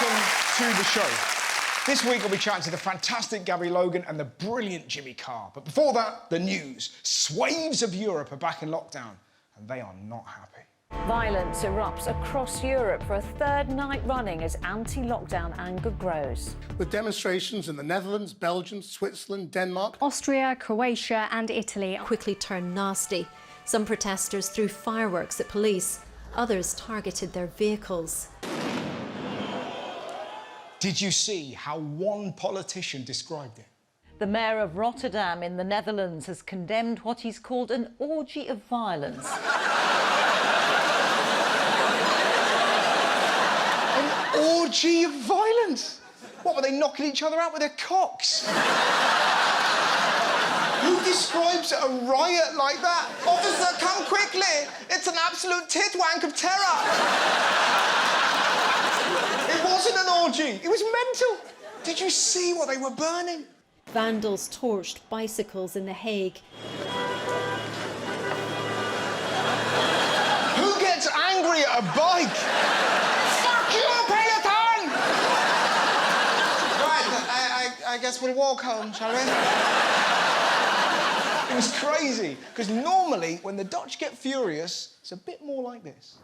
welcome to the show. This week I'll be chatting to the fantastic Gabby Logan and the brilliant Jimmy Carr. But before that, the news. Swathes of Europe are back in lockdown, and they are not happy. Violence erupts across Europe for a third night running as anti-lockdown anger grows. With demonstrations in the Netherlands, Belgium, Switzerland, Denmark. Austria, Croatia and Italy quickly turned nasty. Some protesters threw fireworks at police. Others targeted their vehicles. Did you see how one politician described it? The mayor of Rotterdam in the Netherlands has condemned what he's called an orgy of violence. An orgy of violence? What, were they knocking each other out with their cocks? Who describes a riot like that? Officer, come quickly! It's an absolute tit-wank of terror! It wasn't an orgy, it was mental. Did you see what they were burning? Vandals torched bicycles in The Hague. Who gets angry at a bike? Fuck you, peloton! Right, I guess we'll walk home, shall we? It was crazy, because normally when the Dutch get furious, it's a bit more like this.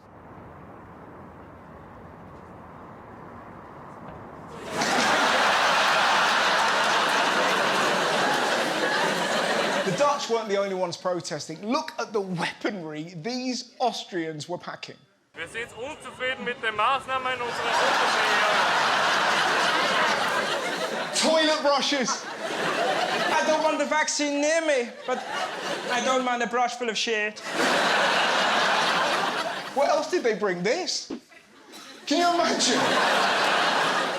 The Dutch weren't the only ones protesting. Look at the weaponry these Austrians were packing. Wir sind unzufrieden mit den Maßnahmen in unserer Bundesregierung. Toilet brushes. I don't want the vaccine near me, but I don't mind a brush full of shit. What else did they bring? This? Can you imagine?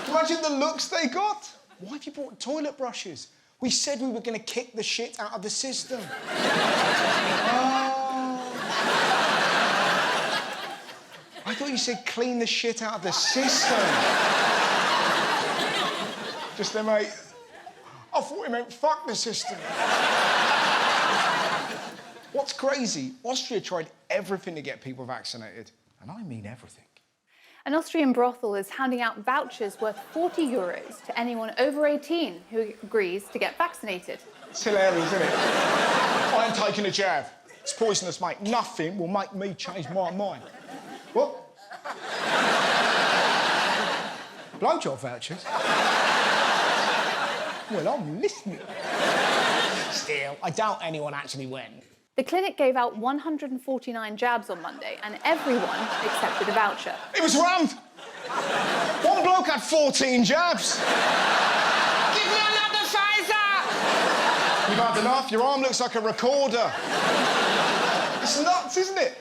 Imagine the looks they got. Why have you brought toilet brushes? We said we were going to kick the shit out of the system. Oh. I thought you said clean the shit out of the system. Just then, mate. I thought you meant fuck the system. What's crazy? Austria tried everything to get people vaccinated. And I mean everything. An Austrian brothel is handing out vouchers worth €40 to anyone over 18 who agrees to get vaccinated. It's hilarious, isn't it? I ain't taking a jab. It's poisonous, mate. Nothing will make me change my mind. What? Blowjob vouchers? Well, I'm listening. Still, I doubt anyone actually went. The clinic gave out 149 jabs on Monday, and everyone accepted a voucher. It was rammed! One bloke had 14 jabs. Give me another Pfizer! You've had enough. Your arm looks like a recorder. It's nuts, isn't it?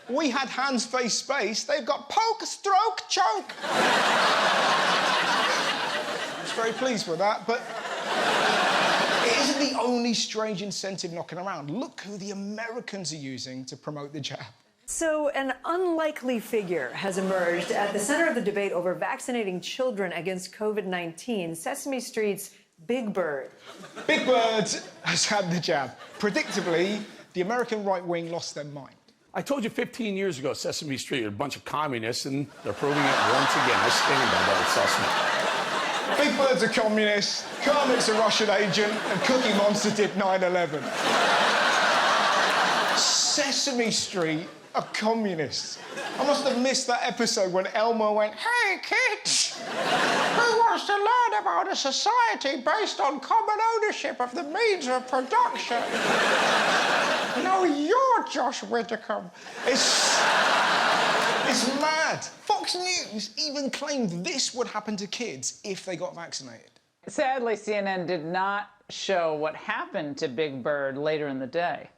We had hands, face, space. They've got poke, stroke, choke. I was very pleased with that, but it isn't the only strange incentive knocking around. Look who the Americans are using to promote the jab. So an unlikely figure has emerged at the center of the debate over vaccinating children against COVID-19, Sesame Street's Big Bird. Big Bird has had the jab. Predictably, the American right wing lost their mind. I told you 15 years ago Sesame Street are a bunch of communists, and they're proving it once again. I stand by that assessment. Big Bird's a communist, Kermit's a Russian agent, and Cookie Monster did 9/11. Sesame Street are communists. I must have missed that episode when Elmo went, "Hey, kids, who wants to learn about a society based on common ownership of the means of production?" No, you're Josh Widdicombe. It's mad. Fox News even claimed this would happen to kids if they got vaccinated. Sadly, CNN did not show what happened to Big Bird later in the day.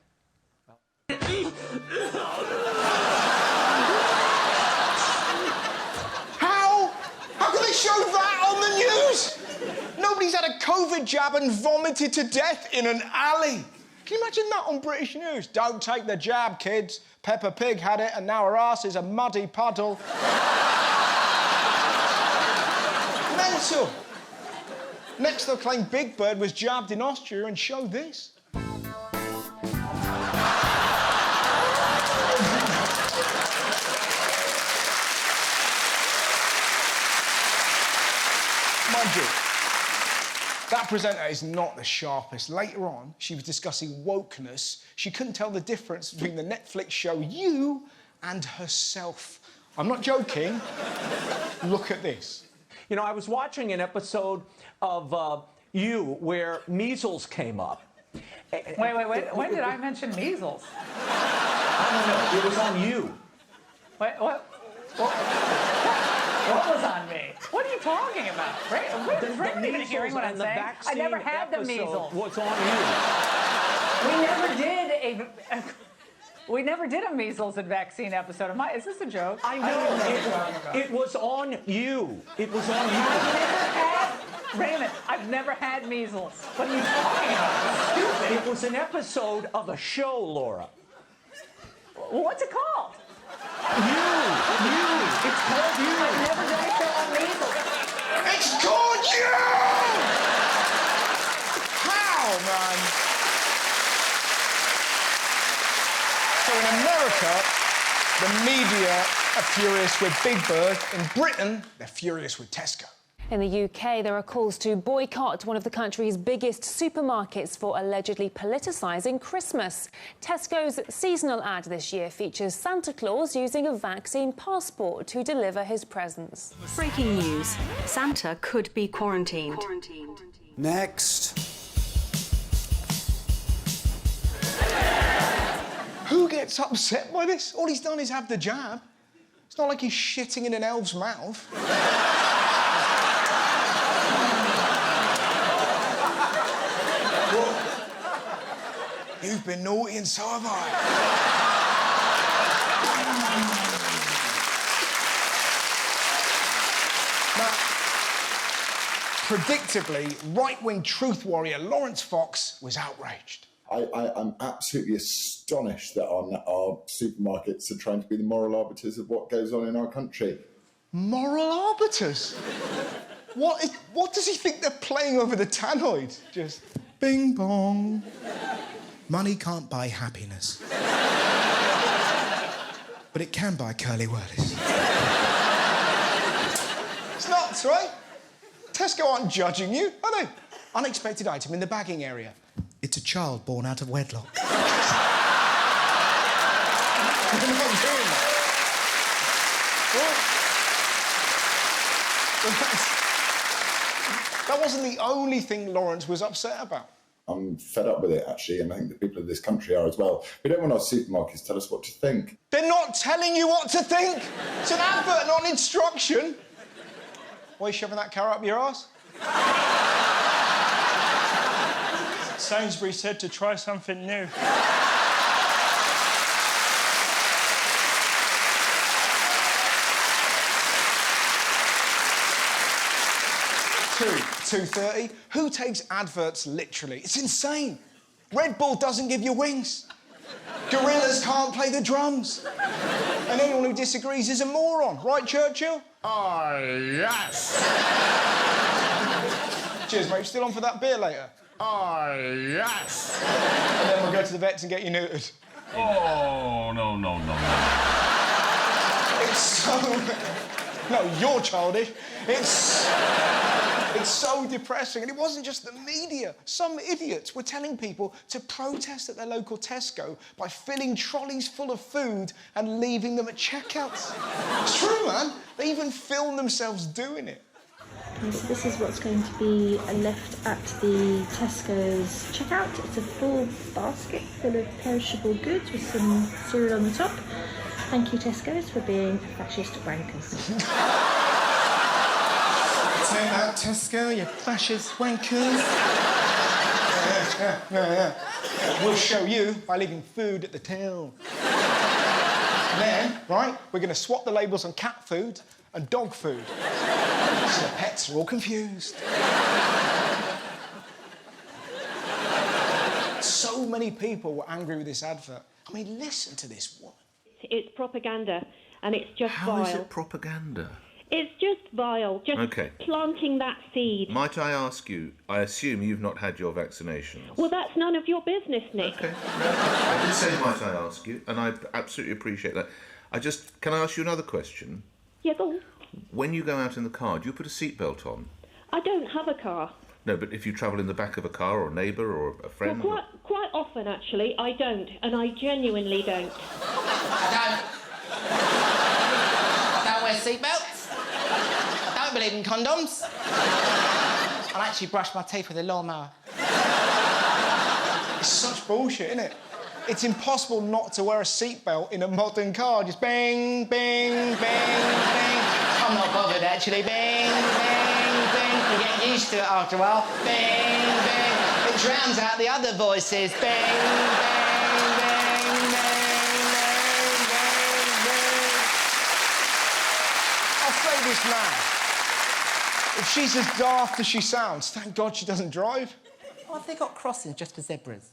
How? How can they show that on the news? Nobody's had a COVID jab and vomited to death in an alley. Can you imagine that on British news? Don't take the jab, kids. Peppa Pig had it and now her ass is a muddy puddle. Mental. Next, they'll claim Big Bird was jabbed in Austria and show this. Mind you, that presenter is not the sharpest. Later on, she was discussing wokeness. She couldn't tell the difference between the Netflix show You and herself. I'm not joking. Look at this. You know, I was watching an episode of You where measles came up. Wait. When did I mention measles? I don't know. It was on You. What was on me? What are you talking about? Is Raymond even hearing what I'm saying? I never had the measles. What's on You? We never did a measles and vaccine episode. Is this a joke? I know. It was on You. It was on You. Raymond, I've never had measles. What are you talking about? It's stupid. It was an episode of a show, Laura. Well, what's it called? You. It's called You. I've never done a show on measles. It's called You! How, man? So in America, the media are furious with Big Bird. In Britain, they're furious with Tesco. In the UK, there are calls to boycott one of the country's biggest supermarkets for allegedly politicising Christmas. Tesco's seasonal ad this year features Santa Claus using a vaccine passport to deliver his presents. Breaking news. Santa could be quarantined. Next. Who gets upset by this? All he's done is have the jab. It's not like he's shitting in an elf's mouth. You've been naughty and so have I. Now, predictably, right-wing truth warrior Lawrence Fox was outraged. I'm absolutely astonished that our supermarkets are trying to be the moral arbiters of what goes on in our country. Moral arbiters? What does he think they're playing over the tannoy? Just bing bong. Money can't buy happiness. But it can buy curly whirlies. It's nuts, right? Tesco aren't judging you, are they? Unexpected item in the bagging area. It's a child born out of wedlock. You're not doing that. What? That wasn't the only thing Lawrence was upset about. I'm fed up with it, actually, and I think the people of this country are as well. We don't want our supermarkets to tell us what to think. They're not telling you what to think. It's an advert, not an instruction. Why are you shoving that carrot up your arse? Sainsbury said to try something new. $2.30. Who takes adverts literally? It's insane. Red Bull doesn't give you wings. Gorillas can't play the drums. And anyone who disagrees is a moron. Right, Churchill? Oh, yes. Cheers, mate. Still on for that beer later? Oh, yes. And then we'll go to the vets and get you neutered. Oh, no. It's so... No, you're childish. It's so depressing. And it wasn't just the media. Some idiots were telling people to protest at their local Tesco by filling trolleys full of food and leaving them at checkouts. It's true, man. They even filmed themselves doing it. Okay, so this is what's going to be left at the Tesco's checkout. It's a full basket full of perishable goods with some cereal on the top. Thank you, Tesco's, for being fascist wankers. Take that, Tesco, you fascist wankers. Yeah. We'll show you by leaving food at the till. Then, right, we're going to swap the labels on cat food and dog food. So the pets are all confused. So many people were angry with this advert. I mean, listen to this woman. It's propaganda, and it's just vile. How is it propaganda? It's just vile, just Okay. planting that seed. Might I ask you, I assume you've not had your vaccinations? Well, that's none of your business, Nick. Okay. I did say might I ask you, and I absolutely appreciate that. Can I ask you another question? Yeah, go on. When you go out in the car, do you put a seatbelt on? I don't have a car. No, but if you travel in the back of a car or a neighbour or a friend... Well, quite often, actually, I don't, and I genuinely don't. I don't wear seatbelts. I don't believe in condoms. I actually brush my teeth with a lawnmower. It's such bullshit, isn't it? It's impossible not to wear a seatbelt in a modern car. Just bang, bang, bang, bang. I'm not bothered, actually. Bang, bang, bang. You get used to it after a while. Bang, bang. It drowns out the other voices. Bang, bang, bang, bang, bang, bang, bang. I'll say this now. If she's as daft as she sounds, thank God she doesn't drive. Oh, have they got crossings just for zebras?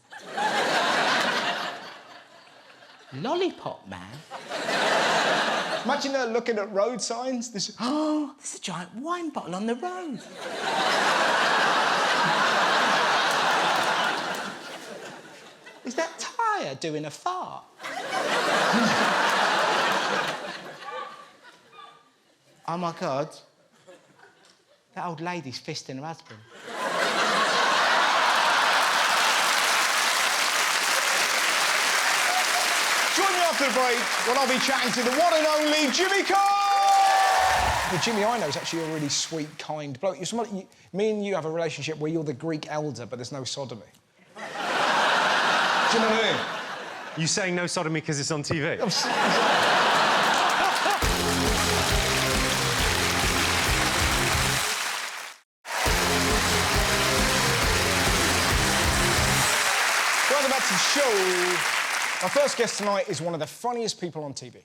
Lollipop, man. Imagine her looking at road signs. There's a giant wine bottle on the road. Is that tyre doing a fart? Oh, my God. That old lady's fisting her husband. Join me after the break when I'll be chatting to the one and only Jimmy Carr! The Jimmy I know is actually a really sweet, kind bloke. Me and you have a relationship where you're the Greek elder, but there's no sodomy. Do you know what I mean? You saying no sodomy because it's on TV? Welcome back to the show. My first guest tonight is one of the funniest people on TV.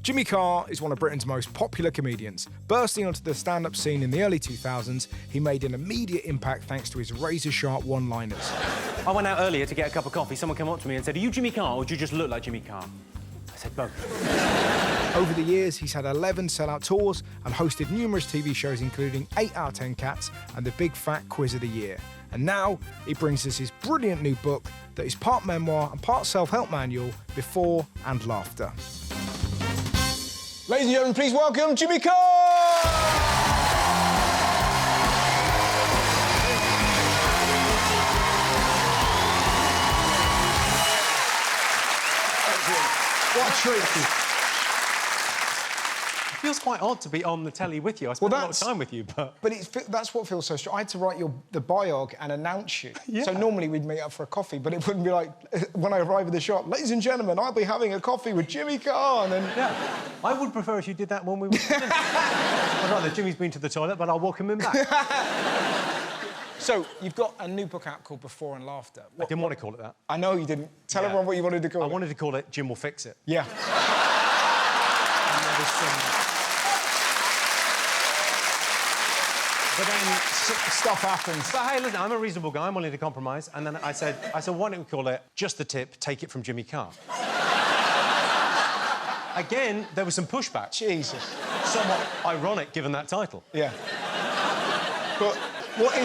Jimmy Carr is one of Britain's most popular comedians. Bursting onto the stand-up scene in the early 2000s, he made an immediate impact thanks to his razor-sharp one-liners. I went out earlier to get a cup of coffee. Someone came up to me and said, "Are you Jimmy Carr or do you just look like Jimmy Carr?" I said, "Both." Over the years, he's had 11 sellout tours and hosted numerous TV shows, including 8 Out of 10 Cats and the Big Fat Quiz of the Year. And now, he brings us his brilliant new book that is part memoir and part self-help manual, Before and Laughter. Ladies and gentlemen, please welcome Jimmy Carr! What a treat. It feels quite odd to be on the telly with you. I spent a lot of time with you, but... But that's what feels so strange. I had to write the biog and announce you. Yeah. So normally we'd meet up for a coffee, but it wouldn't be like, when I arrive at the shop, ladies and gentlemen, I'll be having a coffee with Jimmy Carr, and then... Yeah. I would prefer if you did that when we were... I'd rather Jimmy's been to the toilet, but I'll welcome him back. So, you've got a new book out called Before and Laughter. I didn't want to call it that. I know you didn't. Tell everyone what you wanted to call it. I wanted to call it Jim Will Fix It. Yeah. But then stuff happens. But hey, listen, I'm a reasonable guy. I'm willing to compromise. And then I said, why don't we call it Just the Tip, Take It from Jimmy Carr? Again, there was some pushback. Jesus. Somewhat ironic, given that title. Yeah. But what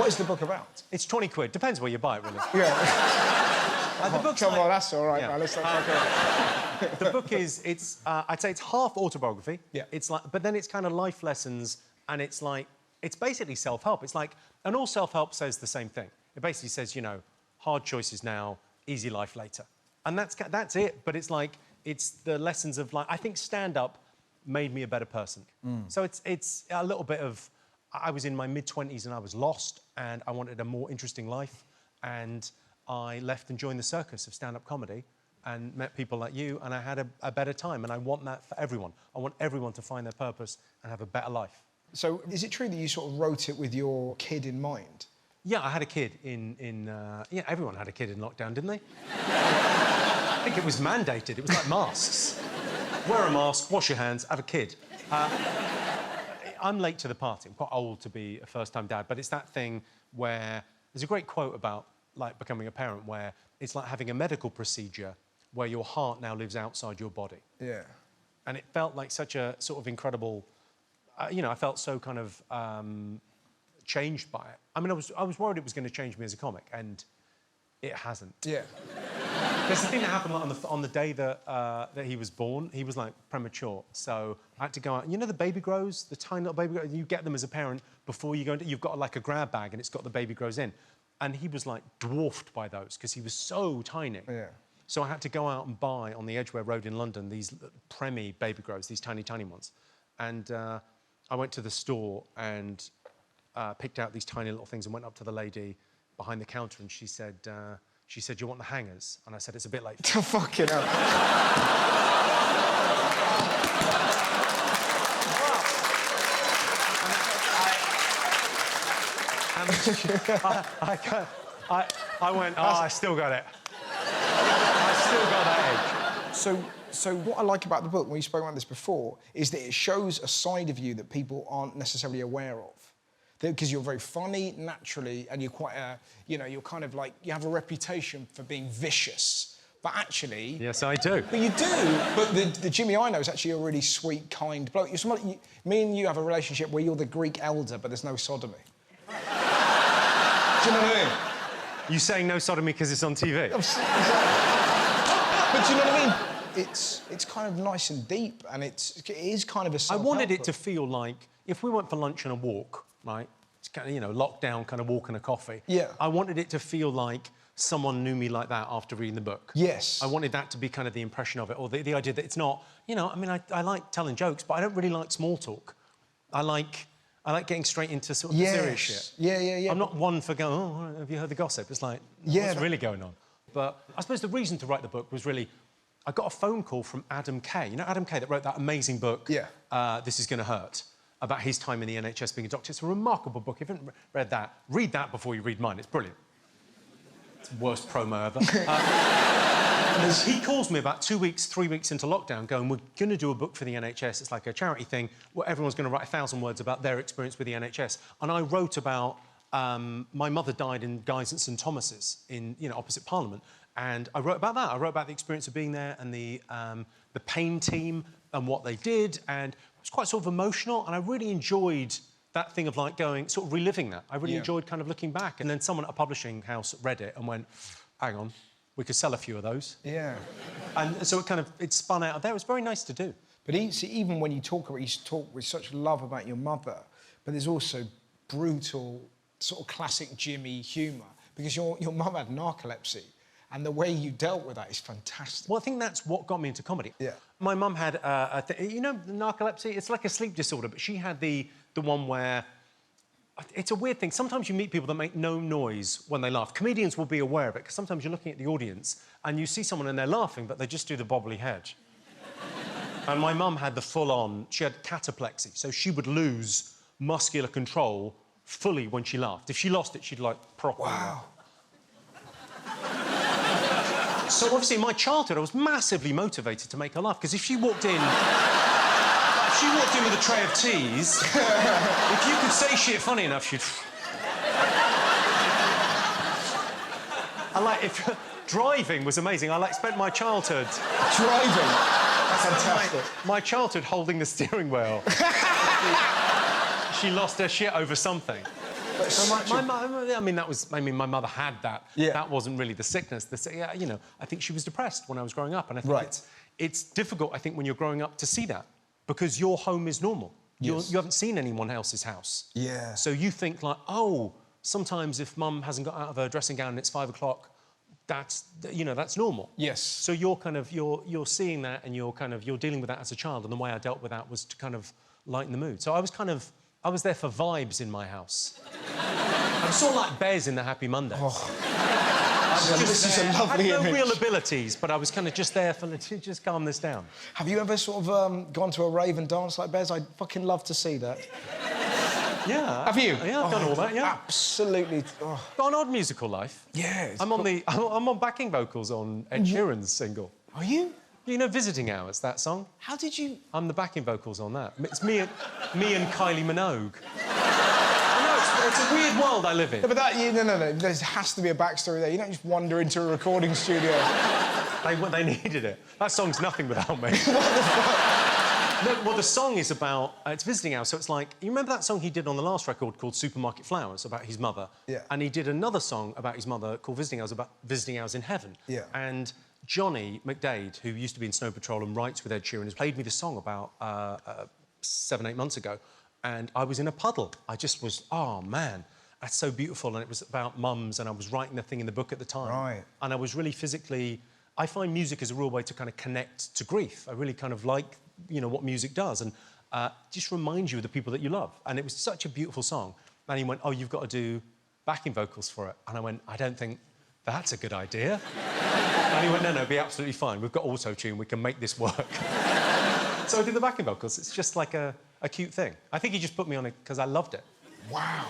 is the book about? It's 20 quid. Depends where you buy it, really. Yeah. The book's Come on, that's all right, yeah. man. Let's not The book is, I'd say it's half autobiography. Yeah. It's like, but then it's kind of life lessons, and it's like, it's basically self-help. It's like, and all self-help says the same thing. It basically says, you know, hard choices now, easy life later. And that's it, but it's like, it's the lessons of life. I think stand-up made me a better person. So it's a little bit of, I was in my mid-20s and I was lost, and I wanted a more interesting life, and I left and joined the circus of stand-up comedy and met people like you, and I had a better time, and I want that for everyone. I want everyone to find their purpose and have a better life. So, is it true that you sort of wrote it with your kid in mind? Yeah, I had a kid yeah, everyone had a kid in lockdown, didn't they? I think it was mandated. It was like masks. Wear a mask, wash your hands, have a kid. I'm late to the party. I'm quite old to be a first-time dad, but it's that thing where there's a great quote about, like, becoming a parent where it's like having a medical procedure where your heart now lives outside your body. Yeah. And it felt like such a sort of incredible... you know, I felt so kind of changed by it. I mean, I was worried it was going to change me as a comic, and it hasn't. Yeah. There's the thing that happened like, on the day that that he was born. He was like premature, so I had to go out. You know the baby grows, the tiny little baby grows. You get them as a parent before you go into. You've got like a grab bag, and it's got the baby grows in, and he was like dwarfed by those because he was so tiny. Yeah. So I had to go out and buy on the Edgware Road in London these Premi baby grows, these tiny ones, and I went to the store and picked out these tiny little things and went up to the lady behind the counter, and she said, "You want the hangers?" And I said, "It's a bit late." Fucking hell. I went, I still got it. I still got that edge. So what I like about the book, when you spoke about this before, is that it shows a side of you that people aren't necessarily aware of. Because you're very funny naturally, and you're quite you're kind of like, you have a reputation for being vicious. But actually... Yes, I do. But you do. But the Jimmy I know is actually a really sweet, kind bloke. Me and you have a relationship where you're the Greek elder, but there's no sodomy. Do you know what I mean? You saying no sodomy because it's on TV? Exactly. But do you know what I mean? It's kind of nice and deep, and it is kind of a self-help I wanted it book. to feel like, if we went for lunch and a walk, right? It's kind of, lockdown kind of walk and a coffee. Yeah. I wanted it to feel like someone knew me like that after reading the book. Yes. I wanted that to be kind of the impression of it, or the idea that it's not, I like telling jokes, but I don't really like small talk. I like getting straight into sort of the serious shit. Yeah. I'm not one for going, oh, have you heard the gossip? It's like, what's really going on? But I suppose the reason to write the book was really, I got a phone call from Adam Kay. You know Adam Kay that wrote that amazing book, This Is Gonna Hurt, about his time in the NHS being a doctor. It's a remarkable book. If you haven't read that, read that before you read mine. It's brilliant. It's the worst promo ever. He calls me about 2 weeks, 3 weeks into lockdown going, we're going to do a book for the NHS. It's like a charity thing where everyone's going to write 1,000 words about their experience with the NHS. And I wrote about my mother died in Guy's and St Thomas's in, opposite Parliament. And I wrote about that. I wrote about the experience of being there and the pain team and what they did. And it was quite sort of emotional. And I really enjoyed that thing of like going, sort of reliving that. I really enjoyed kind of looking back. And then someone at a publishing house read it and went, hang on, we could sell a few of those. Yeah. And so it spun out of there. It was very nice to do. But even when you talk with such love about your mother, but there's also brutal, sort of classic Jimmy humour, because your mum had narcolepsy, and the way you dealt with that is fantastic. Well, I think that's what got me into comedy. Yeah. My mum had narcolepsy. It's like a sleep disorder, but she had the one where it's a weird thing. Sometimes you meet people that make no noise when they laugh. Comedians will be aware of it, because sometimes you're looking at the audience and you see someone and they're laughing, but they just do the bobbly head. And my mum had the full-on... She had cataplexy, so she would lose muscular control fully when she laughed. If she lost it, she'd, like, properly... Wow. So, obviously, in my childhood, I was massively motivated to make her laugh, because if she walked in... with a tray of teas, if you could say shit funny enough, she'd... Driving was amazing. Spent my childhood... Driving? That's fantastic. My childhood holding the steering wheel. She lost her shit over something. So my mother had that. Yeah. That wasn't really the sickness. I think she was depressed when I was growing up, and I think it's difficult, I think, when you're growing up to see that, because your home is normal. Yes. You haven't seen anyone else's house. Yeah. So you think like, oh, sometimes if mum hasn't got out of her dressing gown and it's 5 o'clock, that's normal. Yes. So you're seeing that, and you're dealing with that as a child, and the way I dealt with that was to kind of lighten the mood. So I was there for vibes in my house. I'm sort of like Bez in the Happy Mondays. This is a lovely I had no image. real abilities, but I was kind of just there to just calm this down. Have you ever sort of gone to a rave and danced like Bez? I'd fucking love to see that. Yeah. Have you? Yeah, I've done all that, yeah. Absolutely. Got an odd musical life. Yeah. I'm on backing vocals on Ed Sheeran's single. Are you? You know Visiting Hours, that song? How did you... I'm the backing vocals on that. It's me and Kylie Minogue. I know, it's a weird world I live in. No, but no. There has to be a backstory there. You don't just wander into a recording studio. They needed it. That song's nothing without me. What the fuck? No, well, the song is about... it's Visiting Hours, so it's like... You remember that song he did on the last record called Supermarket Flowers, about his mother? Yeah. And he did another song about his mother called Visiting Hours, about visiting hours in heaven. Yeah. And Johnny McDade, who used to be in Snow Patrol and writes with Ed Sheeran, has played me the song about 7-8 months ago, and I was in a puddle. I just was, oh man, that's so beautiful, and it was about mums, and I was writing the thing in the book at the time. Right. And I was really physically... I find music as a real way to kind of connect to grief. I really kind of like, you know, what music does, and just reminds you of the people that you love. And it was such a beautiful song. And he went, oh, you've got to do backing vocals for it. And I went, I don't think that's a good idea. And he went, no, be absolutely fine. We've got auto-tune, we can make this work. So I did the backing vocals. It's just like a cute thing. I think he just put me on it because I loved it. Wow.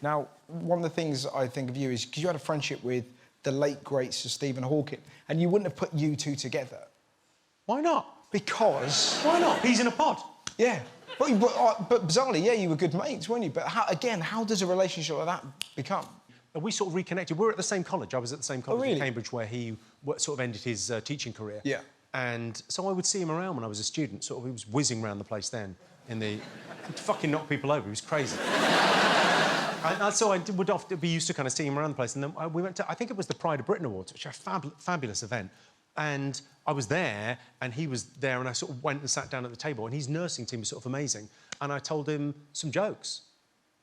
Now, one of the things I think of you is because you had a friendship with the late, great Sir Stephen Hawking, and you wouldn't have put you two together. Why not? Because... Why not? He's in a pod. Yeah. But bizarrely, yeah, you were good mates, weren't you? But how does a relationship like that become? We sort of reconnected. We were at the same college. I was at the same college really? in Cambridge where he sort of ended his teaching career. Yeah. And so I would see him around when I was a student. Sort of, he was whizzing around the place then. He'd fucking knock people over. He was crazy. So I would often be used to kind of seeing him around the place. And then we went to, I think it was the Pride of Britain Awards, which was a fabulous event. And I was there, and he was there, and I sort of went and sat down at the table, and his nursing team was sort of amazing. And I told him some jokes.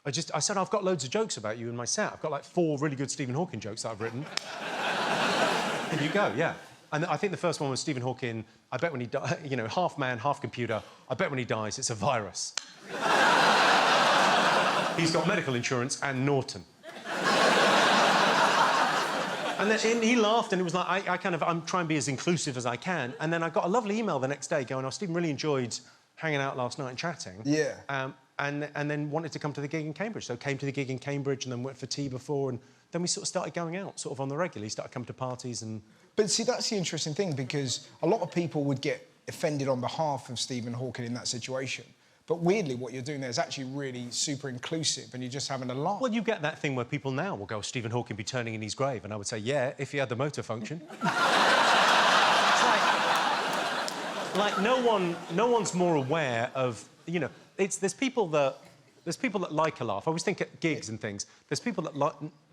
I said, I've got loads of jokes about you in my set. I've got, like, 4 really good Stephen Hawking jokes that I've written. And you go, yeah. And I think the first one was Stephen Hawking, I bet when he dies, you know, half man, half computer, I bet when he dies, it's a virus. He's got medical insurance and Norton. And then he laughed, and it was like, I'm trying to be as inclusive as I can. And then I got a lovely email the next day going, oh, Stephen really enjoyed hanging out last night and chatting. Yeah. And then wanted to come to the gig in Cambridge. So came to the gig in Cambridge and then went for tea before, and then we sort of started going out sort of on the regular. He started coming to parties and... But see, that's the interesting thing, because a lot of people would get offended on behalf of Stephen Hawking in that situation. But weirdly, what you're doing there is actually really super inclusive, and you're just having a laugh. Well, you get that thing where people now will go, Stephen Hawking be turning in his grave, and I would say, yeah, if he had the motor function. It's like no one's more aware of, you know, there's people that like a laugh. I always think at gigs and things, there's people that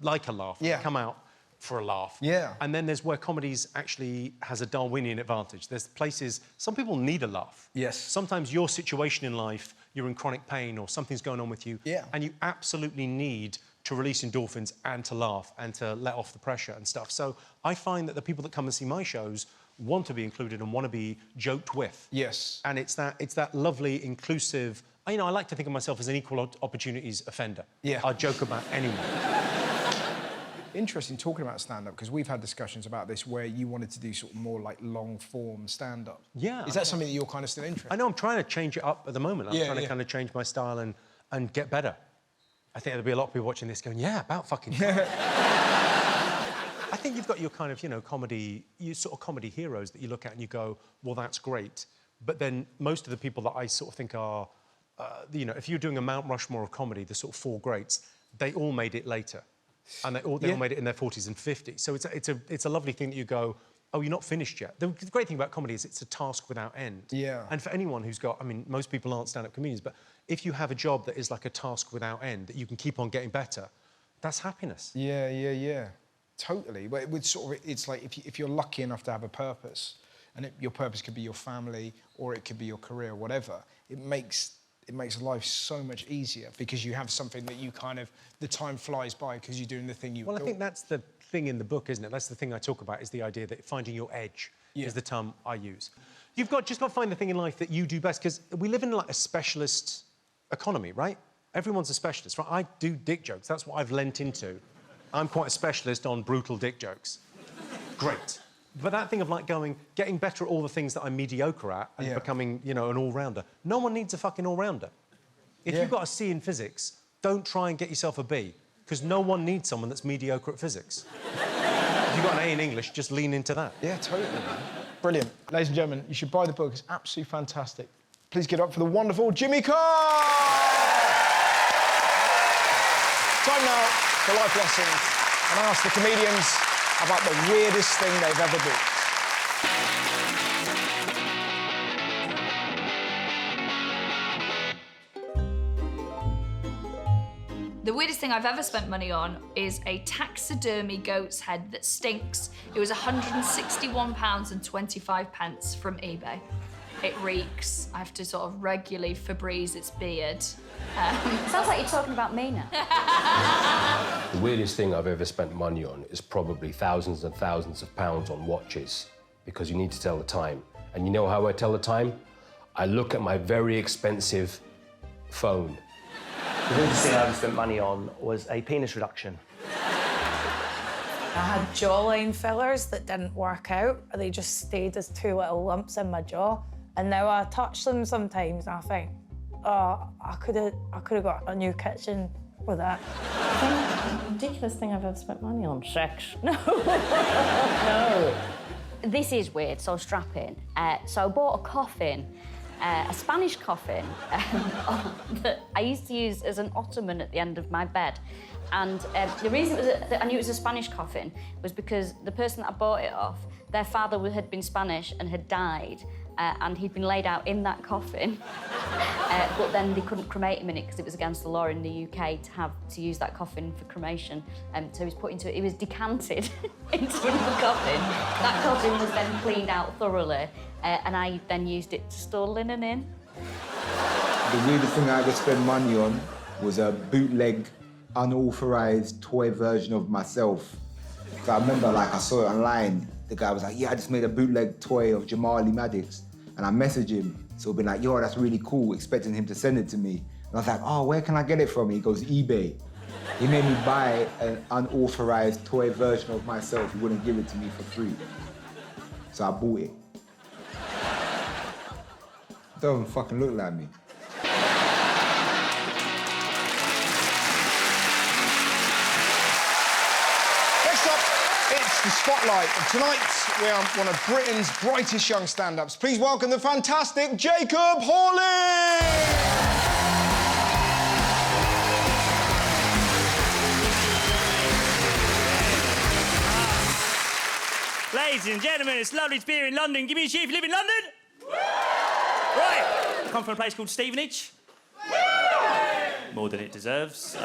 like a laugh, yeah, come out for a laugh. Yeah. And then there's where comedies actually has a Darwinian advantage. There's places, some people need a laugh. Yes. Sometimes your situation in life, you're in chronic pain or something's going on with you. Yeah. And you absolutely need to release endorphins and to laugh and to let off the pressure and stuff. So I find that the people that come and see my shows want to be included and want to be joked with. Yes. And it's that lovely, inclusive... You know, I like to think of myself as an equal opportunities offender. Yeah. I joke about anyone. Interesting talking about stand-up, because we've had discussions about this where you wanted to do sort of more like long-form stand-up. Yeah. Is that something that you're kind of still interested in? I know, I'm trying to change it up at the moment. I'm trying to kind of change my style and get better. I think there'll be a lot of people watching this going, yeah, about fucking time. I think you've got your kind of, you know, comedy heroes that you look at and you go, well, that's great. But then most of the people that I sort of think are, you know, if you're doing a Mount Rushmore of comedy, the sort of 4 greats, they all made it later. And they all made it in their 40s and 50s. So it's a lovely thing that you go, oh, you're not finished yet. The great thing about comedy is it's a task without end. Yeah. And for anyone who's got, I mean, most people aren't stand-up comedians, but if you have a job that is like a task without end, that you can keep on getting better, that's happiness. Yeah. Totally. But it's like if you're lucky enough to have a purpose, and your purpose could be your family or it could be your career, whatever, it makes life so much easier because you have something that you kind of... The time flies by because you're doing the thing you... Well, I think that's the thing in the book, isn't it? That's the thing I talk about, is the idea that finding your edge is the term I use. You've just got to find the thing in life that you do best, because we live in, like, a specialist economy, right? Everyone's a specialist, right? I do dick jokes. That's what I've lent into. I'm quite a specialist on brutal dick jokes. Great. But that thing of, like, getting better at all the things that I'm mediocre at and becoming, you know, an all-rounder. No one needs a fucking all-rounder. If you've got a C in physics, don't try and get yourself a B, because no one needs someone that's mediocre at physics. If you've got an A in English, just lean into that. Yeah, totally. Brilliant. Ladies and gentlemen, you should buy the book. It's absolutely fantastic. Please get up for the wonderful Jimmy Carr! Time now for life lessons, and I ask the comedians about the weirdest thing they've ever bought. The weirdest thing I've ever spent money on is a taxidermy goat's head that stinks. It was £161.25 from eBay. It reeks. I have to sort of regularly Febreze its beard. Sounds like you're talking about me now. The weirdest thing I've ever spent money on is probably thousands and thousands of pounds on watches, because you need to tell the time. And you know how I tell the time? I look at my very expensive phone. The weirdest thing I ever spent money on was a penis reduction. I had jawline fillers that didn't work out. They just stayed as two little lumps in my jaw. And now I touch them sometimes and I think, oh, I could have got a new kitchen with that. The ridiculous thing I've ever spent money on, sex. No. No. This is weird, so strap in. So I bought a coffin, a Spanish coffin, that I used to use as an ottoman at the end of my bed. And the reason that I knew it was a Spanish coffin was because the person that I bought it off, their father had been Spanish and had died, and he'd been laid out in that coffin. But then they couldn't cremate him in it because it was against the law in the UK to use that coffin for cremation. So he was put into it. He was decanted into another coffin. That coffin was then cleaned out thoroughly, and I then used it to store linen in. The weirdest thing I ever spent money on was a bootleg, unauthorized toy version of myself. So I remember, like, I saw it online. The guy was like, yeah, I just made a bootleg toy of Jamali Maddox. And I messaged him, so I've been like, yo, that's really cool, expecting him to send it to me. And I was like, oh, where can I get it from? He goes, eBay. He made me buy an unauthorized toy version of myself. He wouldn't give it to me for free. So I bought it. It don't even fucking look like me. Next up, it's the Spotlight. And tonight, we are one of Britain's brightest young stand-ups. Please welcome the fantastic Jacob Hawley! Ladies and gentlemen, it's lovely to be here in London. Give me a cheer if you live in London. Right, I come from a place called Stevenage. More than it deserves.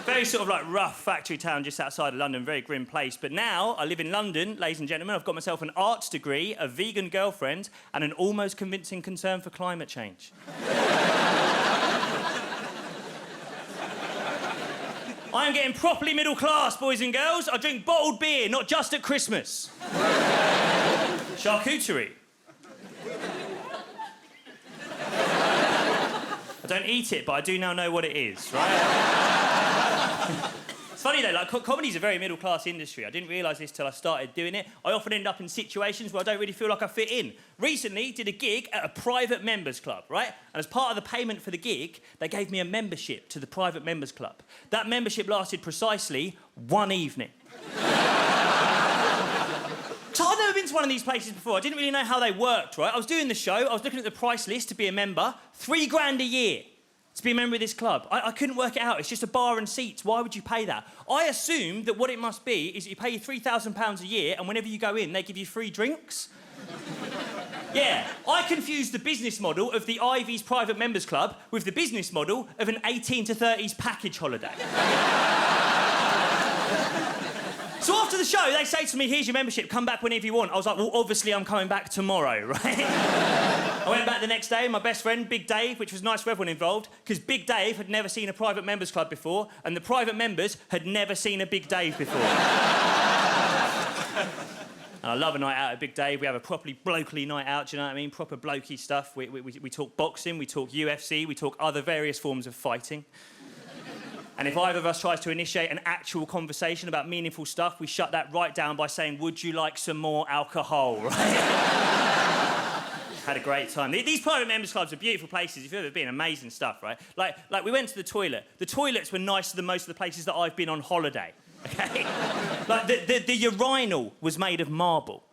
Very sort of like rough factory town just outside of London, very grim place. But now I live in London, ladies and gentlemen. I've got myself an arts degree, a vegan girlfriend, and an almost convincing concern for climate change. I am getting properly middle class, boys and girls. I drink bottled beer, not just at Christmas. Charcuterie. I don't eat it, but I do now know what it is, right? It's funny though, like comedy's a very middle-class industry. I didn't realise this till I started doing it. I often end up in situations where I don't really feel like I fit in. Recently, did a gig at a private members club, right? And as part of the payment for the gig, they gave me a membership to the private members club. That membership lasted precisely one evening. So I've never been to one of these places before. I didn't really know how they worked, right? I was doing the show, I was looking at the price list to be a member. £3 a year to be a member of this club. I couldn't work it out. It's just a bar and seats. Why would you pay that? I assumed that what it must be is that you pay £3,000 a year and whenever you go in, they give you free drinks. Yeah, I confused the business model of the Ivy's Private Members Club with the business model of an 18 to 30s package holiday. So after the show, they say to me, here's your membership, come back whenever you want. I was like, well, obviously I'm coming back tomorrow, right? I went back the next day, my best friend, Big Dave, which was nice for everyone involved, because Big Dave had never seen a private members club before, and the private members had never seen a Big Dave before. And I love a night out at Big Dave. We have a properly blokely night out, do you know what I mean? Proper blokey stuff. We talk boxing, we talk UFC, we talk other various forms of fighting. And if either of us tries to initiate an actual conversation about meaningful stuff, we shut that right down by saying, would you like some more alcohol, right? Had a great time. These private members clubs are beautiful places. If you've ever been, amazing stuff, right? Like we went to the toilet. The toilets were nicer than most of the places that I've been on holiday, okay? Like, the urinal was made of marble.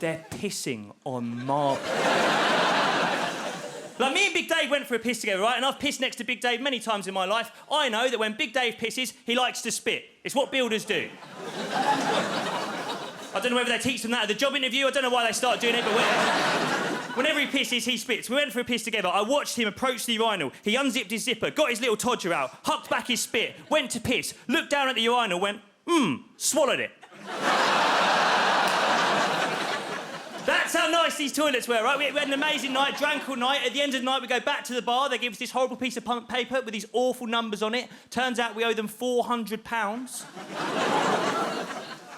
They're pissing on marble. Like, me and Big Dave went for a piss together, right? And I've pissed next to Big Dave many times in my life. I know that when Big Dave pisses, he likes to spit. It's what builders do. I don't know whether they teach them that at the job interview. I don't know why they start doing it, but whenever he pisses, he spits. We went for a piss together. I watched him approach the urinal. He unzipped his zipper, got his little todger out, hucked back his spit, went to piss, looked down at the urinal, went, swallowed it. That's how nice these toilets were, right? We had an amazing night, drank all night. At the end of the night, we go back to the bar. They give us this horrible piece of paper with these awful numbers on it. Turns out we owe them £400.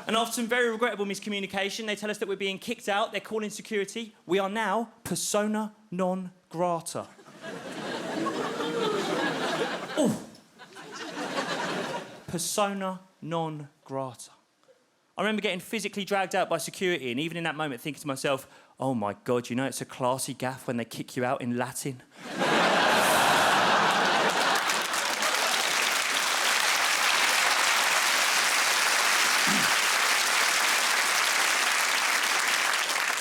And after some very regrettable miscommunication, they tell us that we're being kicked out. They're calling security. We are now persona non grata. Oh. Persona non grata. I remember getting physically dragged out by security and even in that moment thinking to myself, oh my God, you know it's a classy gaff when they kick you out in Latin.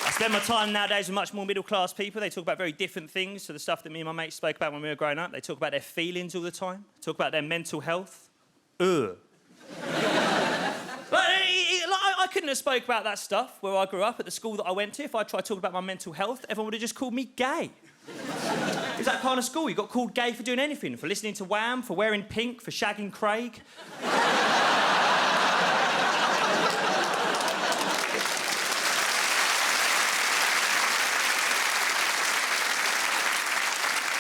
I spend my time nowadays with much more middle-class people. They talk about very different things to the stuff that me and my mates spoke about when we were growing up. They talk about their feelings all the time, talk about their mental health. Ugh. I couldn't have spoke about that stuff where I grew up at the school that I went to. If I tried to talk about my mental health, everyone would have just called me gay. It was that kind of school. You got called gay for doing anything, for listening to Wham, for wearing pink, for shagging Craig.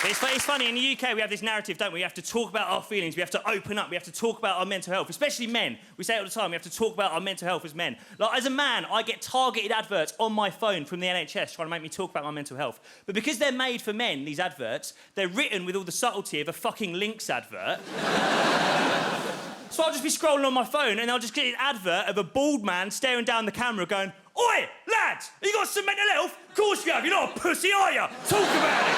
It's funny, in the UK we have this narrative, don't we? We have to talk about our feelings, we have to open up, we have to talk about our mental health, especially men. We say it all the time, we have to talk about our mental health as men. Like, as a man, I get targeted adverts on my phone from the NHS trying to make me talk about my mental health. But because they're made for men, these adverts, they're written with all the subtlety of a fucking Lynx advert. So I'll just be scrolling on my phone and I'll just get an advert of a bald man staring down the camera going, oi, lads, have you got some mental health? Of course you have, you're not a pussy, are you? Talk about it.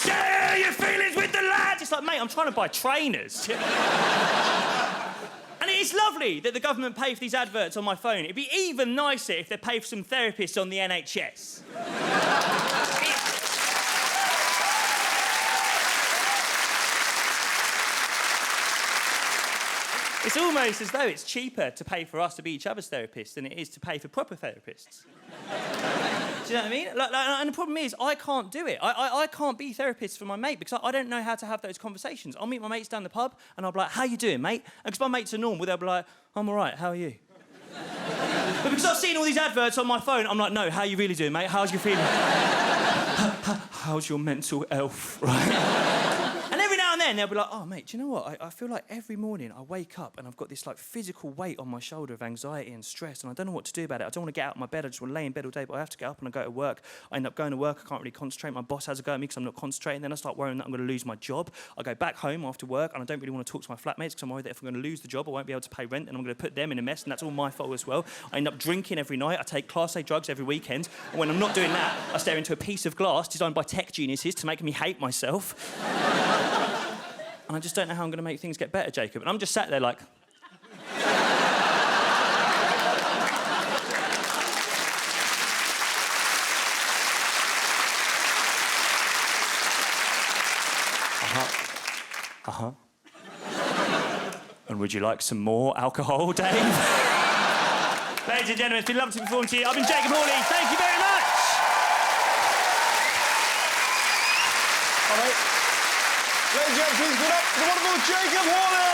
Share your feelings with the lads. It's like, mate, I'm trying to buy trainers. And it is lovely that the government pay for these adverts on my phone. It'd be even nicer if they pay for some therapists on the NHS. It's almost as though it's cheaper to pay for us to be each other's therapists than it is to pay for proper therapists. Do you know what I mean? And the problem is, I can't do it. I can't be therapist for my mate because I don't know how to have those conversations. I'll meet my mates down the pub and I'll be like, how you doing, mate? And because my mates are normal, they'll be like, I'm all right, how are you? But because I've seen all these adverts on my phone, I'm like, no, how you really doing, mate? How's your feeling? How's your mental health, right? And every now and then they'll be like, oh, mate, do you know what? I feel like every morning I wake up and I've got this, like, physical weight on my shoulder of anxiety and stress and I don't know what to do about it. I don't want to get out of my bed. I just want to lay in bed all day, but I have to get up and I go to work. I end up going to work. I can't really concentrate. My boss has a go at me because I'm not concentrating. Then I start worrying that I'm going to lose my job. I go back home after work and I don't really want to talk to my flatmates because I'm worried that if I'm going to lose the job, I won't be able to pay rent and I'm going to put them in a mess and that's all my fault as well. I end up drinking every night. I take Class A drugs every weekend. And when I'm not doing that, I stare into a piece of glass designed by tech geniuses to make me hate myself. And I just don't know how I'm going to make things get better, Jacob. And I'm just sat there like... Uh-huh. And would you like some more alcohol, Dave? Ladies and gentlemen, it's been lovely to perform to you. I've been Jacob Hawley. Thank you very much. All right. Ladies and gentlemen, please give it up for the wonderful Jacob Hawley!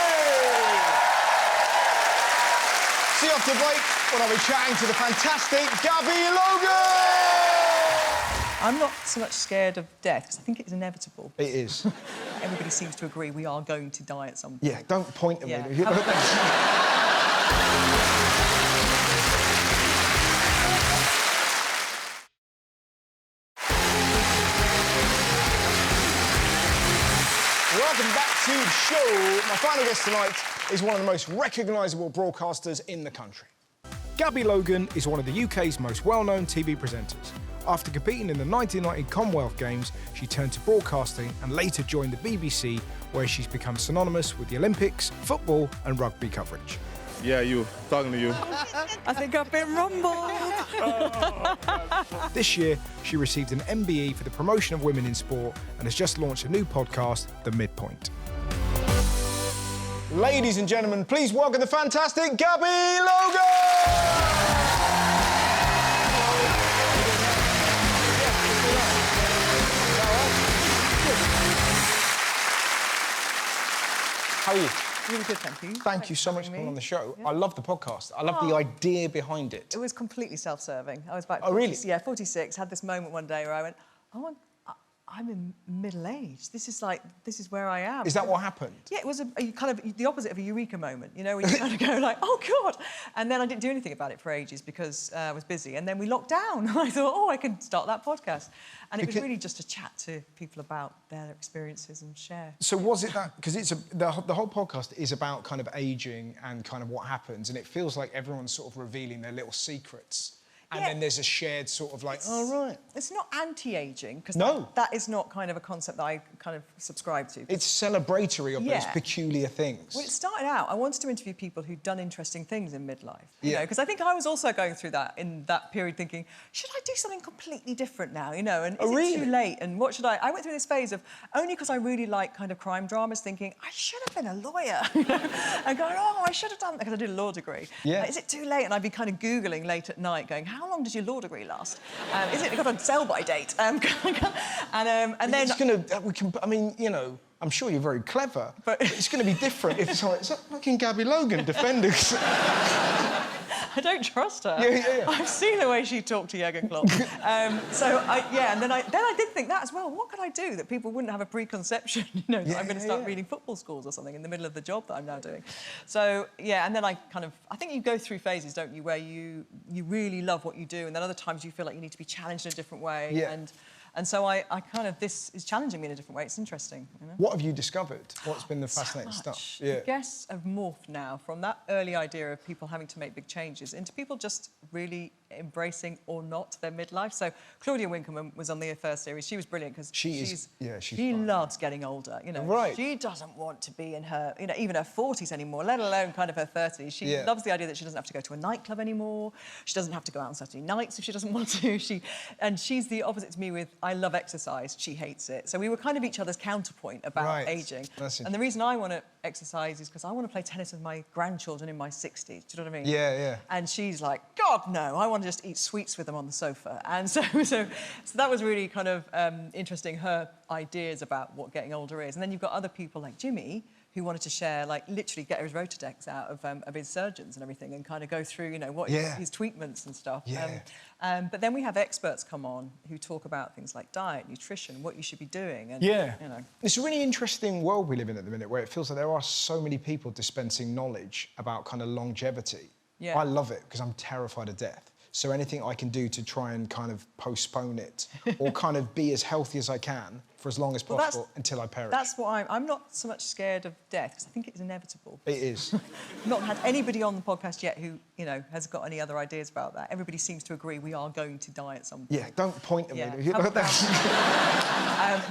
See you after the break when I'll be chatting to the fantastic Gabby Logan! I'm not so much scared of death, because I think it's inevitable. It is. Everybody seems to agree we are going to die at some point. Yeah, don't point at me. Welcome back to the show. My final guest tonight is one of the most recognisable broadcasters in the country. Gabby Logan is one of the UK's most well-known TV presenters. After competing in the 1990 Commonwealth Games, she turned to broadcasting and later joined the BBC, where she's become synonymous with the Olympics, football and rugby coverage. Yeah, you. Talking to you. I think I've been rumbled. This year, she received an MBE for the promotion of women in sport and has just launched a new podcast, The Midpoint. Ladies and gentlemen, please welcome the fantastic Gabby Logan! How are you? Really good, thank you. Thank you so much for coming on the show. I love the podcast. I love the idea behind it. It was completely self-serving. I was about 46, had this moment one day where I went, oh, I'm in middle age. This is where I am. Is that what happened? Yeah, it was kind of the opposite of a eureka moment, you know, where you kind of go like, oh, God. And then I didn't do anything about it for ages because I was busy. And then we locked down. I thought, oh, I can start that podcast. And it was really just a chat to people about their experiences and share. So was it that, because the whole podcast is about kind of ageing and kind of what happens, and it feels like everyone's sort of revealing their little secrets. And then there's a shared sort of like, oh, right. It's not anti-aging, because no. that is not kind of a concept that I kind of subscribe to. It's celebratory of those peculiar things. Well, it started out, I wanted to interview people who'd done interesting things in midlife. You know, because I think I was also going through that in that period thinking, should I do something completely different now, you know? And is it too late? And what should I went through this phase of, only because I really like kind of crime dramas, thinking, I should have been a lawyer. And going, oh, I should have done that, because I did a law degree. Yeah. Is it too late? And I'd be kind of Googling late at night going, how long does your law degree last? Is it got a sell-by date? And then... It's going to... I mean, you know, I'm sure you're very clever, but it's going to be different if it's like, is that fucking Gabby Logan defending... I don't trust her. Yeah. I've seen the way she talked to Jürgen Klopp. And then I did think that as well. What could I do that people wouldn't have a preconception, you know, that I'm going to start reading football schools or something in the middle of the job that I'm now doing. So, yeah, and then I think you go through phases, don't you, where you really love what you do, and then other times you feel like you need to be challenged in a different way. Yeah. And so I kind of, this is challenging me in a different way. It's interesting, you know? What have you discovered? What's been the fascinating stuff? Yeah. I guess have morphed now from that early idea of people having to make big changes into people just really embracing or not their midlife. So Claudia Winkleman was on the first series. She was brilliant because she loves getting older, you know. Right. She doesn't want to be in her, you know, even her 40s anymore, let alone kind of her 30s. She loves the idea that she doesn't have to go to a nightclub anymore. She doesn't have to go out on Saturday nights if she doesn't want to. She's the opposite to me with, I love exercise, she hates it. So we were kind of each other's counterpoint about aging. And the reason I want to exercise is because I want to play tennis with my grandchildren in my 60s. Do you know what I mean? Yeah. And she's like, God, no, I want to just eat sweets with them on the sofa. And so that was really kind of interesting, her ideas about what getting older is. And then you've got other people like Jimmy, who wanted to share, like, literally get his Rolodex out of his surgeons and everything and kind of go through, you know, what his treatments and stuff. But then we have experts come on who talk about things like diet, nutrition, what you should be doing. And, you know. It's a really interesting world we live in at the minute where it feels like there are so many people dispensing knowledge about kind of longevity. Yeah. I love it because I'm terrified of death. So anything I can do to try and kind of postpone it or kind of be as healthy as I can for as long as possible until I perish. That's what I'm not so much scared of death, because I think it's inevitable. It is. I've not had anybody on the podcast yet who, you know, has got any other ideas about that. Everybody seems to agree we are going to die at some point. Yeah, don't point at me.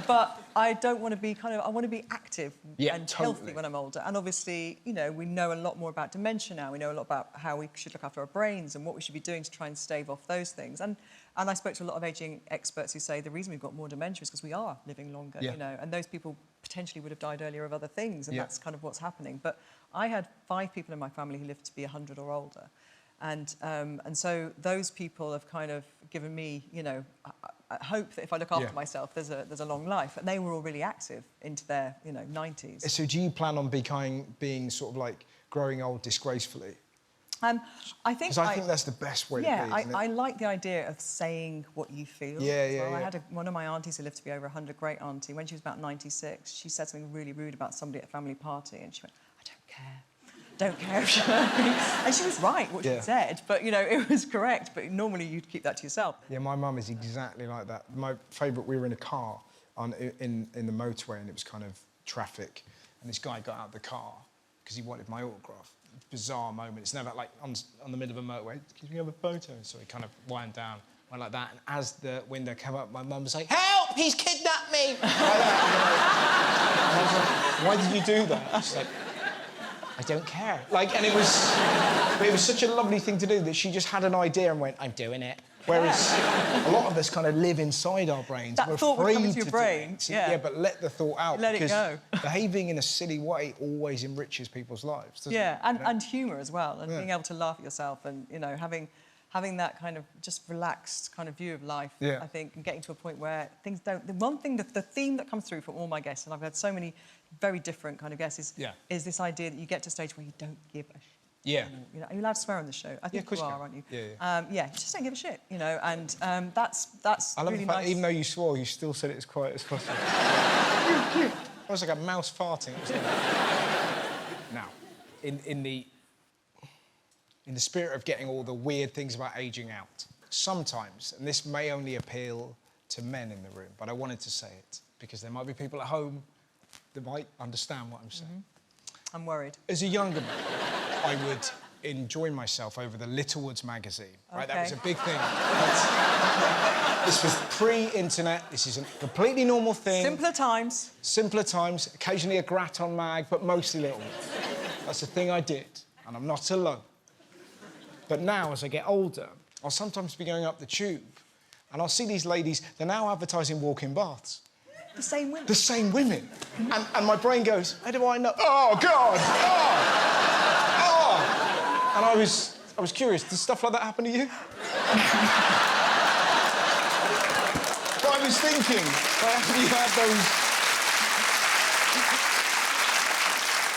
But I don't want to be I want to be active and totally. healthy when I'm older. And obviously, you know, we know a lot more about dementia now. We know a lot about how we should look after our brains and what we should be doing to try and stave off those things. And I spoke to a lot of ageing experts who say the reason we've got more dementia is because we are living longer, you know, and those people potentially would have died earlier of other things, and that's kind of what's happening. But I had 5 people in my family who lived to be 100 or older. And so those people have kind of given me, you know, I hope that if I look after myself, there's a long life. And they were all really active into their, you know, 90s. So do you plan on being sort of like growing old disgracefully? I think that's the best way to be, isn't it? I like the idea of saying what you feel. I had one of my aunties who lived to be over 100, great auntie. When she was about 96, she said something really rude about somebody at a family party, and she went, I don't care if she... And she was right, what she said, but, you know, it was correct, but normally you'd keep that to yourself. Yeah, my mum is exactly like that. My favourite, we were in a car in the motorway, and it was kind of traffic, and this guy got out of the car because he wanted my autograph. Bizarre moment. It's never like on the middle of a motorway. Can you have a photo? So he kind of wound down, went like that, and as the window came up, my mum was like, "Help! He's kidnapped me!" Like that, you know. And I was like, "Why did you do that?" She's like, I don't care. Like, and it was such a lovely thing to do that she just had an idea and went, I'm doing it. Whereas a lot of us kind of live inside our brains. That We're thought would afraid come into to your do brain, it. yeah. But let the thought out. Let it because go. behaving in a silly way always enriches people's lives, doesn't it? And humour as well, and being able to laugh at yourself, and you know, having that kind of just relaxed kind of view of life. Yeah. I think, and getting to a point where things don't. The one thing, the theme that comes through from all my guests, and I've had so many very different kind of guests, is this idea that you get to a stage where you don't give a shit. Yeah. You know, are you allowed to swear on the show? I think of course you are, can. aren't you? Yeah. Yeah, you just don't give a shit, you know, and that's I love really the fact nice. Even though you swore, you still said it as quiet as possible. It was like a mouse farting. Now, in the spirit of getting all the weird things about ageing out, sometimes, and this may only appeal to men in the room, but I wanted to say it because there might be people at home that might understand what I'm saying. I'm worried. As a younger man, I would enjoy myself over the Littlewoods magazine. Right, that was a big thing. This was pre-internet. This is a completely normal thing. Simpler times. Simpler times. Occasionally a Graton mag, but mostly Littlewoods. That's the thing I did, and I'm not alone. But now, as I get older, I'll sometimes be going up the tube, and I'll see these ladies. They're now advertising walk-in baths. The same women. The same women. And my brain goes, how do I know? Oh, God! Oh! And I was curious, does stuff like that happen to you? But I was thinking, have you had those...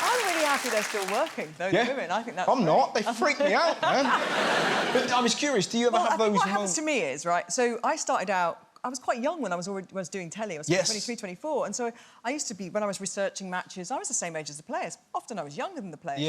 I'm really happy they're still working, those women. I think that's I'm great. not. They freak me out, man. But I was curious, do you ever have those What moments? happens to me is, right, so I started out, I was quite young when I was doing telly. I was 23, 24. And so I used to be, when I was researching matches, I was the same age as the players. Often I was younger than the players,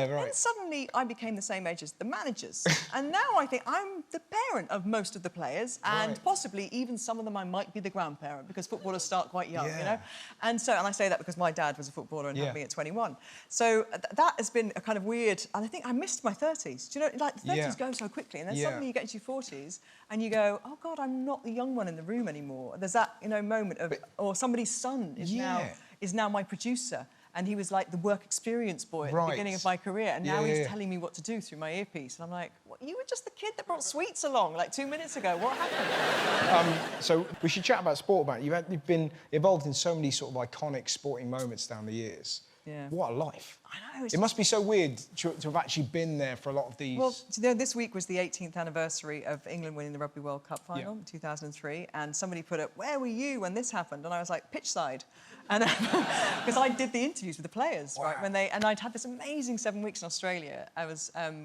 right? And suddenly I became the same age as the managers. And now I think I'm the parent of most of the players, and possibly even some of them I might be the grandparent, because footballers start quite young, you know? And I say that because my dad was a footballer and had me at 21. So that has been a kind of weird, and I think I missed my 30s. Do you know, like the 30s go so quickly, and then suddenly you get into your 40s and you go, oh God, I'm not the young one in the room anymore. There's that, you know, moment of, or somebody's son is now my producer, and he was like the work experience boy at the beginning of my career, and now he's telling me what to do through my earpiece, and I'm like, what, you were just the kid that brought sweets along like 2 minutes ago. What happened? So we should chat about sport, man. You've been involved in so many sort of iconic sporting moments down the years. Yeah. What a life. I know. It must be so weird to have actually been there for a lot of these... Well, you know, this week was the 18th anniversary of England winning the Rugby World Cup final in 2003, and somebody put up, where were you when this happened? And I was like, pitchside. And because I did the interviews with the players, right, when and I'd had this amazing 7 weeks in Australia.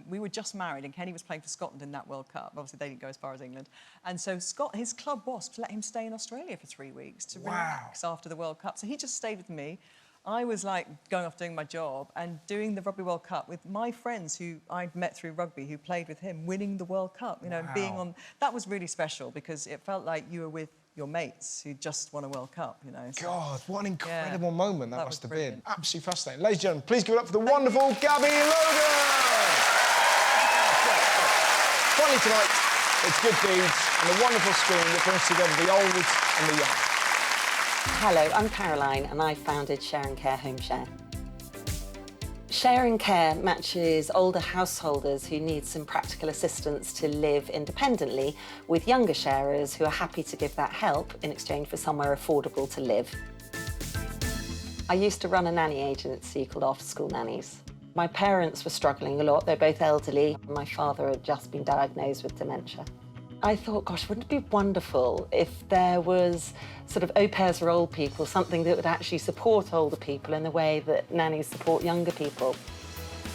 We were just married, and Kenny was playing for Scotland in that World Cup. Obviously, they didn't go as far as England. And so his club Wasps let him stay in Australia for 3 weeks to relax after the World Cup. So he just stayed with me. I was like going off doing my job and doing the Rugby World Cup with my friends who I'd met through rugby, who played with him, winning the World Cup, you know, and being on... That was really special because it felt like you were with your mates who just won a World Cup, you know. So, God, what an incredible moment that must have been. brilliant. Absolutely fascinating. Ladies and gentlemen, please give it up for the wonderful Gabby Logan! Finally tonight, it's good deeds and a wonderful screen that brings together the old and the young. Hello, I'm Caroline and I founded Share and Care Homeshare. Share and Care matches older householders who need some practical assistance to live independently with younger sharers who are happy to give that help in exchange for somewhere affordable to live. I used to run a nanny agency called After School Nannies. My parents were struggling a lot. They're both elderly. My father had just been diagnosed with dementia. I thought, gosh, wouldn't it be wonderful if there was sort of au pairs for old people, something that would actually support older people in the way that nannies support younger people.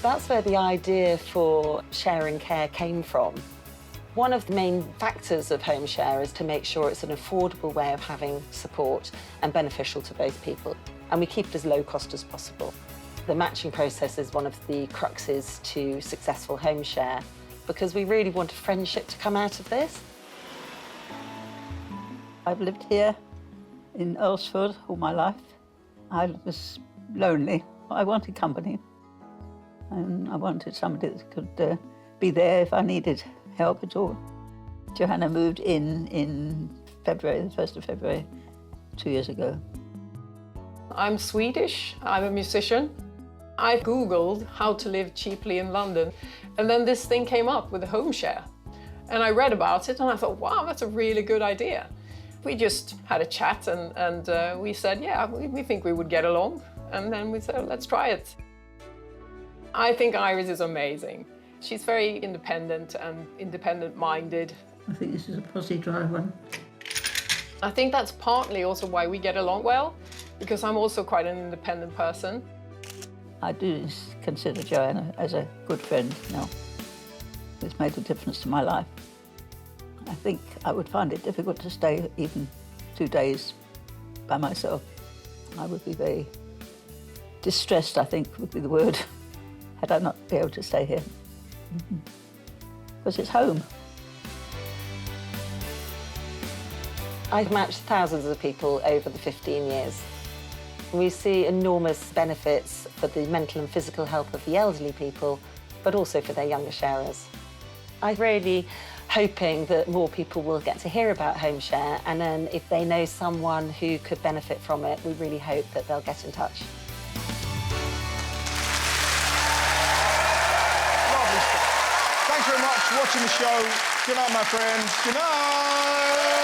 That's where the idea for Share and Care came from. One of the main factors of Homeshare is to make sure it's an affordable way of having support and beneficial to both people. And we keep it as low cost as possible. The matching process is one of the cruxes to successful Homeshare, because we really want a friendship to come out of this. I've lived here in Earlsford all my life. I was lonely. I wanted company, and I wanted somebody that could be there if I needed help at all. Johanna moved in February, the 1st of February, 2 years ago. I'm Swedish. I'm a musician. I Googled how to live cheaply in London, and then this thing came up with Homeshare. And I read about it and I thought, wow, that's a really good idea. We just had a chat and we said, yeah, we think we would get along. And then we said, let's try it. I think Iris is amazing. She's very independent and independent-minded. I think this is a posse dry one. I think that's partly also why we get along well, because I'm also quite an independent person. I do consider Joanna as a good friend now. It's made a difference to my life. I think I would find it difficult to stay even 2 days by myself. I would be very distressed, I think would be the word, had I not been able to stay here. Because it's home. I've matched thousands of people over the 15 years. We see enormous benefits for the mental and physical health of the elderly people, but also for their younger sharers. I'm really hoping that more people will get to hear about Homeshare, and then if they know someone who could benefit from it, we really hope that they'll get in touch. Lovely stuff. Thanks very much for watching the show. Good night, my friends. Good night.